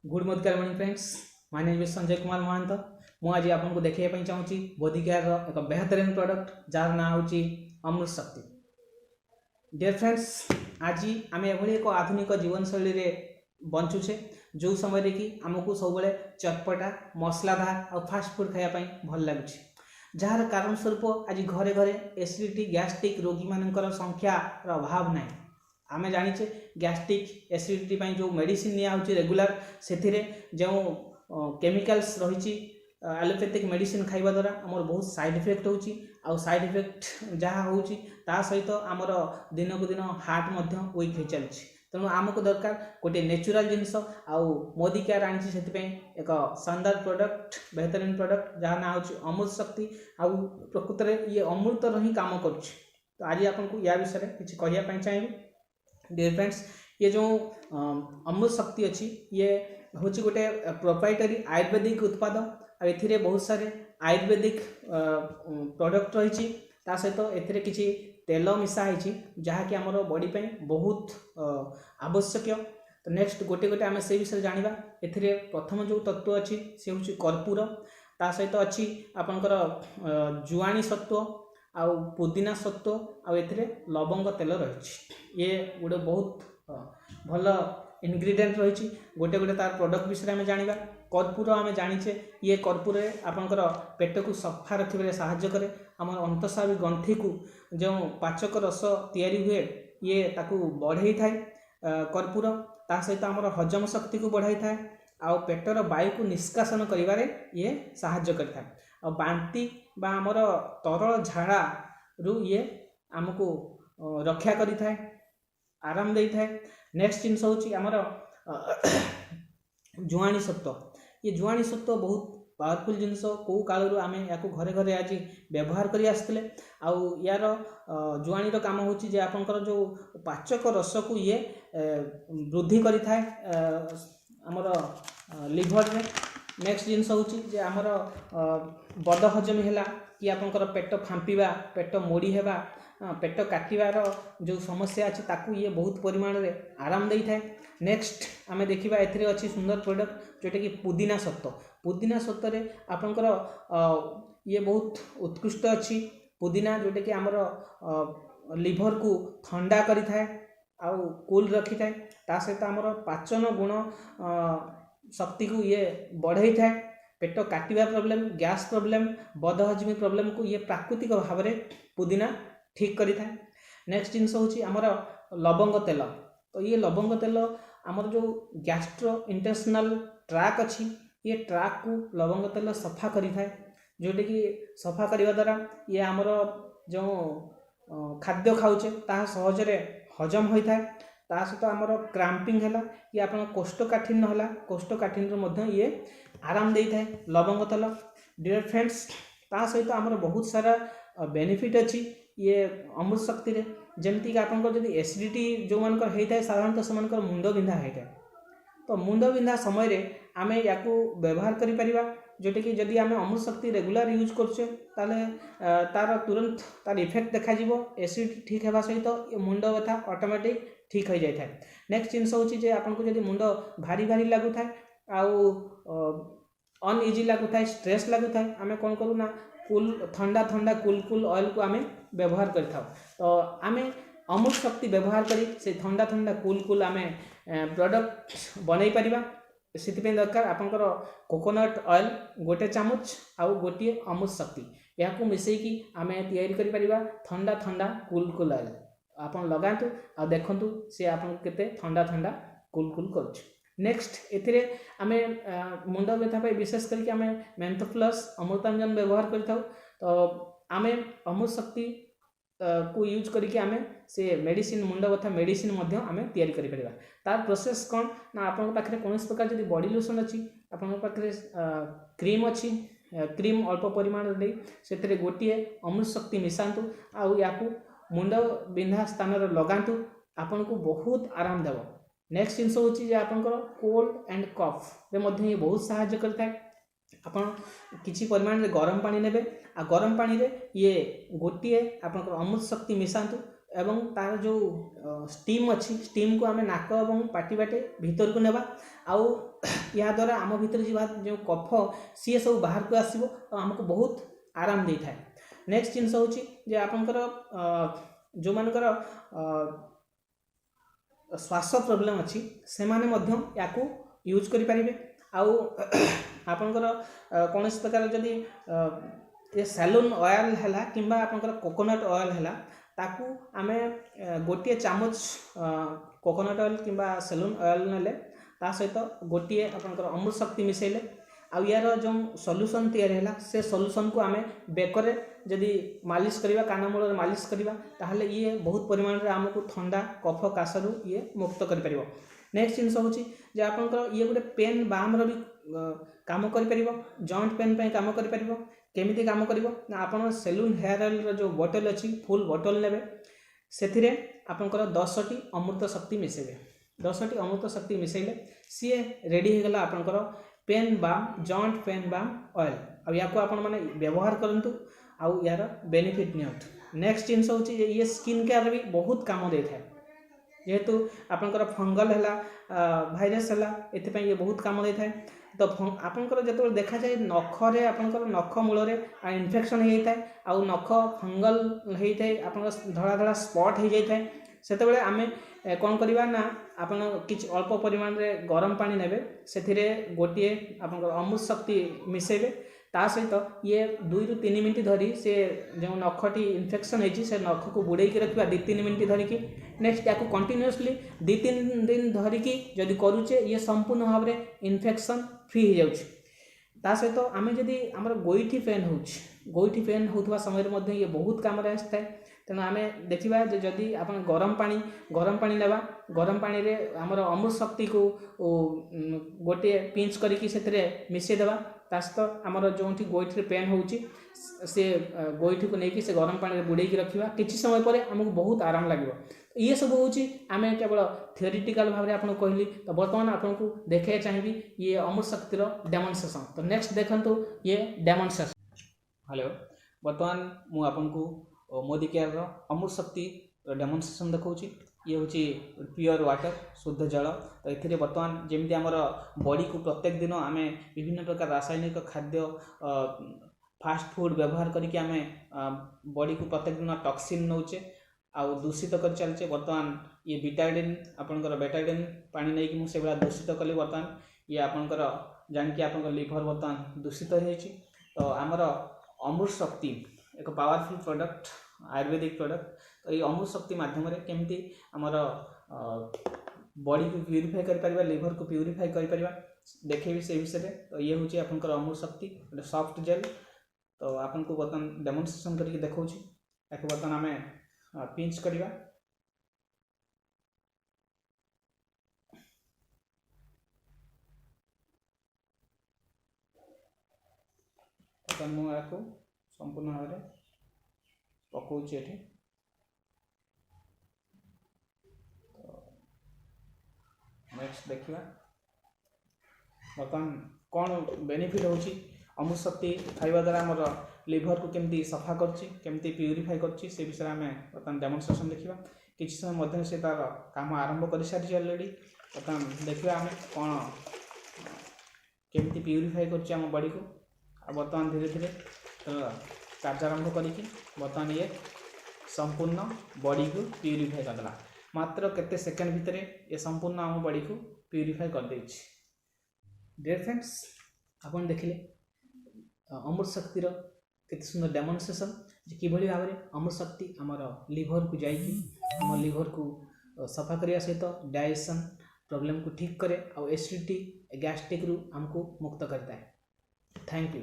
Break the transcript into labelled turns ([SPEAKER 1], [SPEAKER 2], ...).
[SPEAKER 1] Good morning friends. My name is Sanjay Kumar Mahanta. मुझे आपको देखा चाहूँगी बोधिकेयर एक बेहतरीन प्रोडक्ट जार ना हूँ अमृत शक्ति। डियर फ्रेंड्स, आज आम एभली एक आधुनिक जीवन शैली रे बंचुचे जो समय कि आमको सब चटपटा मसलादार और फास्ट फूड खायापी भल लगुच, जार कारण स्वरूप आज घरे घरे एसिडिटी गैस्ट्रिक रोगी मानकर संख्यार अभाव ना। आमे जानिचे गैस्ट्रिक एसिडिटी जो मेडिसिन निया होची रेगुलर से जो केमिकल्स रही एलोपैथिक मेडिसिन खाइबा द्वारा आमर बहुत साइड इफेक्ट होची आ साइड इफेक्ट जहाँ होची ता सहित आमर दिन को दिन हार्ट मध्य वीक हो चलछि। तेणु आमको दरकार गोटे नेचुरल जिनस आउ मोदिकेयर आनी से एक शानदार प्रोडक्ट बेहतरीन प्रोडक्ट जहाँ ना होची अमृत शक्ति आउ प्रकृत में ये अमृत ही काम करुच्छ। तो आज आपको या विषय किसी कहवाई चाहिए। डियर फ्रेंड्स, ये जो अमृत शक्ति अच्छी ये हूँ गोटे प्रोप्राइटरी आयुर्वेदिक उत्पाद आ ए बहुत सारे आयुर्वेदिक प्रोडक्ट रही सहित ए किसी तेल मिसाई जहाँकि आमर बॉडी पे बहुत आवश्यक। तो नेक्स्ट गोटे गोटे आम से विषय जाना। ए प्रथम जो तत्व अच्छी सी हूँ कर्पूर, ता सहित अच्छी आपणकर जुआणी सत्व आउ पुदीना सत्व आउ ए लवंग तेल रही। ये गोटे बहुत भल इनग्रेडिएंट रही। गोटे गोटे तार प्रोडक्ट विषय में जाना। कर्पूर आम जाचे ये कर्पूर आपंकर पेट को सफा रखे साहाय्य करे। आम अंतस्रावी गंठी को जो पाचक रस तैयारी हुए ये ताकू बढ़ाई थाए कर्पूर, ता सहित आमर हजम शक्ति को बढ़ाई थाए आउ पेटर वायु को निष्कासन करिवारे ये साहाय्य करता। और बांती बा आमर तरल झाड़ा रु ये आमको रक्षा करि थाए, आराम दे थाए। नेक्स्ट जिनस हूँ आमर जुआणी सत्व। ये जुआणी सत्व बहुत पावरफुल जिनस कौ कालू आम या घरे घरे आज व्यवहार कर आसते। यार जुआणी काम हूँ जे आपंकर जो पाचक रस को ये वृद्धि करि थाए आमर लिभर रे। नेक्स्ट जिनस हूँ जे आमर बद हजमी है कि आपंकर पेट फांपा पेट मोड़ी हेबा पेट काटिबार जो समस्या अच्छी ताकू ये बहुत परिमाण में आराम दे थाए। नेक्स्ट आम देखा ए अच्छी सुंदर प्रोडक्ट जोटा कि पुदीना सत्व। पुदीना सत्व आपंकर ये बहुत उत्कृष्ट अच्छी पुदीना जोटा कि आमर लिभर को ठंडा करि थाए आउ कूल रखी थाए। ता सहित आमर पाचन गुण शक्ति को ये बढ़ाई थाए। पेट काटिबा प्रॉब्लम, गैस प्रॉब्लम, बद हजमी प्रॉब्लम को ये प्राकृतिक भाव में पुदीना ठीक करि थाए। नेक्स्ट जिनस हूँ आमर लवंग तेल। तो ये लवंग तेल आमर जो गैस्ट्रो इंटेस्टिनल ट्रैक अच्छी ये ट्रैक को लवंग तेल सफा करि थाए, जोटा कि सफा करने द्वारा ये आमर जो खाद्य खाऊचे ता सहजरे हजम होता है। ता सहित आमर क्राम्पिंग है कि आप कोष्ठकाठिन्य है कोष्ठकाठिन्य ये आराम दे थाए लवंग तेल। डियर फ्रेंड्स, ता सहित आमर बहुत सारा बेनिफिट अच्छी ये अमृत शक्ति रे। जमती कि आपंकर जब एसिडिटी जो मानकर होता है साधारणतः से मुंड बिंधा होता है। तो मुंड बिंधा समय रे आमे याकू व्यवहार करि परिबा, जोटा कि जदि आमे अमृत शक्ति रेगुलर यूज करछे ताले तार तुरंत तार इफेक्ट देखा जीवो। एसिडिटी ठीक हेबा सहित ये मुंड व्यथा ऑटोमेटिक ठीक हो जाए। नेक्स्ट जिनस हूँ जे आपको जब मुंड भारी भारी लगु थाए आउ अनइजी लगु थाए स्ट्रेस लगु थाए आमे कौन करूँ ना कूल ठंडा ठंडा कूल कूल ऑयल को आमे व्यवहार करता। तो आमे अमृत शक्ति व्यवहार करी से ठंडा ठंडा कूल कूल आमे प्रोडक्ट बनई परिबा। से दरकार आपंकर कोकोनट ऑयल गोटे चामच आउ गोटे अमृत शक्ति या मिसेकी आमे तैयारी करि परिबा ठंडा ठंडा कूल कूल ऑयल आपन लगातु आ देखंतु से आपन केते ठंडा ठंडा कूल कूल करूछ। नेक्स्ट एथिरे आमे मुंड व्यथा पे विशेष करके आमे मेंथोप्लस अमृतांजन व्यवहार करथाउ। तो आमे अमृत शक्ति को यूज करके आमे से मेडिसिन मुंड व्यथा मेडिसिन मध्य आमे तैयारी करि परिबा। तार प्रोसेस कौन ना आपन पाखरे कोनोस प्रकार जदि बॉडी लोशन अच्छी आपन पाखरे क्रीम अच्छी क्रीम अल्प परिमाण दे सेतरे गोटिए अमृत शक्ति मिसांतु आउ याकू मुंड बिंधा स्थान लगातु आपन को बहुत आराम देव। नेक्स्ट जिनस हूँ आपंकर कोल्ड एंड कफ रे ये बहुत साहाय्य करता है। आपन किसी परिमाण रे गरम पानी नेबे आ गरम पानी रे ये गोटिए आपन अमृत शक्ति मिसांतु एवं तार जो स्टीम अच्छी स्टीम को आम नाक और पाटी बाटे भीतर को नेबा आउ या द्वारा आम भीतर जा जो कफ सी सब बाहर को आसो आमको बहुत आराम दे था। नेक्स्ट जिनस हूँ जे आपंकर जो मानकर श्वास प्रॉब्लम अच्छी से माने या यूज करि परिबे आउ आपंकर कौन प्रकार जदि ये सैलून ऑयल है कि कोकोनट ऑयल है ताकू आमे गोटे चामच कोकोनट ऑयल कि सैलून ऑयल नेले ता सहित गोटे आपंकर अमृत शक्ति मिसेले आउ यार जो सॉल्यूशन तैयारी है से सॉल्यूशन को आमे बेकरे जदि मालिश करवा कान मूल मालिश करवा ताहले ये बहुत परिमाण रे आमको ठंडा कफ काशरू ये मुक्त कर परिबो। नेक्स्ट जिनस हूँ जे आपंकर ये गोटे पेन बाम भी काम कर जॉइंट पेन पे काम कर केमिति काम करिवो ना आपण सैलून हेयर ऑयल जो बोतल अच्छी फुल बोतल नेबे से आपंकर 10टी अमृत शक्ति मिसेबे 10टी अमृत शक्ति मिसेले सी रेडी हो गला आपंकर pain balm joint pain balm oil अब या आपण माने व्यवहार करंतु आउ यार बेनिफिट नियंतु। नेक्स्ट जिनस हूँ ये स्किन केयर भी बहुत काम दे था जेहेतु आपंकर फंगल है भाइरस है ये बहुत काम दे था तो आपंकर जो देखा जाए नखरे आपंकर नख मूल इन्फेक्शन हो जाए आउ नख फंगल होता है आप धड़ा धड़ा स्पॉट हो जाए से आम कौन करवा ना आप किसी अल्प परिमाण रे गरम पानी नेबे से गोटे आप अमृत शक्ति मिसेबे ता सहित ये 2 ରୁ 3 मिनट धरी से जो नखटी इन्फेक्शन होती से नख को बुड़े रखा 2-3 मिनट धरिकी नेक्स्ट या कंटिन्यूअसली 2-3 दिन धरिकी जदि करूचे ये संपूर्ण भाव में इन्फेक्शन फ्री हो जाउछि। ता सहित आम जदि आमर गोइठी पेन होता समय ये बहुत काम आसता है तेणु आम देखा जदि आप गरम पानी नेबा गरम पानी रे आमर अमृत शक्ति को गोटे पिंच करके से मिसेदेवा सहित आमर जो गोइठी पेन होची से गोइठी को लेकिन से गरम पानी बुड़े रखा किसी समय पर आमको बहुत आराम लगे ये सब हूँ आम केवल थियोरिटिकल भाव में आपको कहली तो बर्तमान आपको देखा चाहिए ये अमृत शक्तिर डेमोन्स्ट्रेशन। तो नेक्स्ट देखंतु ये डेमोन्स्ट्रेशन। हेलो बर्तमान मु आपको मोदी केयर अमृत शक्ति डेमोन्स्ट्रेशन देखा ये हूँ प्योर वाटर शुद्ध जल तो ये बर्तमान जमी आमर बॉडी को प्रत्येक दिन आम विभिन्न प्रकार रासायनिक खाद्य फास्ट फूड व्यवहार करके आम बॉडी को प्रत्येक दिन टॉक्सिन नौचे आउ दूषित कर चलचे बर्तमान ये बेटाडिन आपंकर बेटाडिन पानी नहीं कि मुझे भाया दूषित कली बर्तमान ये आपंकर जानिकी आप लिभर बर्तमान दूषित हो तो आमर अमृत शक्ति एक पावरफुल प्रोडक्ट आयुर्वेदिक प्रोडक्ट तो ये अमृत शक्ति माध्यम केमती आमर बॉडी को प्यूरीफाई कर लिभर को प्यूरीफाई कर देखेबी से विषय तो ये हूँ आपंकर अमृत शक्ति गोटे सॉफ्ट जेल तो आपको बर्तमान डेमोन्स्ट्रेशन करके देखा या बर्तमान आम पिंच करवा मुझे संपूर्ण भाव में पकाऊँच ये नेक्स्ट देखा बर्तमान कौन बेनिफिट हो अमृत शक्ति खाइबा द्वारा आमर लिभर को केमती सफा करमती प्यूरीफाई कर विषय में बर्तमान डेमोन्स्ट्रेशन देखा किसी समय मध्य से तार काम आरंभ कर सारी अलरेडी बर्तमान देखा आम कौन केमती प्यूरीफाई कर बॉडी को बर्तमान धीरे धीरे कार्यारंभ करके बर्तमान ये संपूर्ण बॉडी को प्यूरीफाई करदेला मात्र केते सेकेंड भितर ये संपूर्ण आम बॉडी को प्यूरीफाई कर देछि। डियर फ्रेंड्स आपन देखिले अमृत शक्तिर केते सुंदर डेमोन्स्ट्रेशन कि भाव में अमृत शक्ति आमर लिभर को जाइए आम लिभर को सफा करने सहित डाइजेशन प्रॉब्लम को ठीक करे और एसिडिटी गैस्ट्रिक रु हमको मुक्त करता है। Thank you.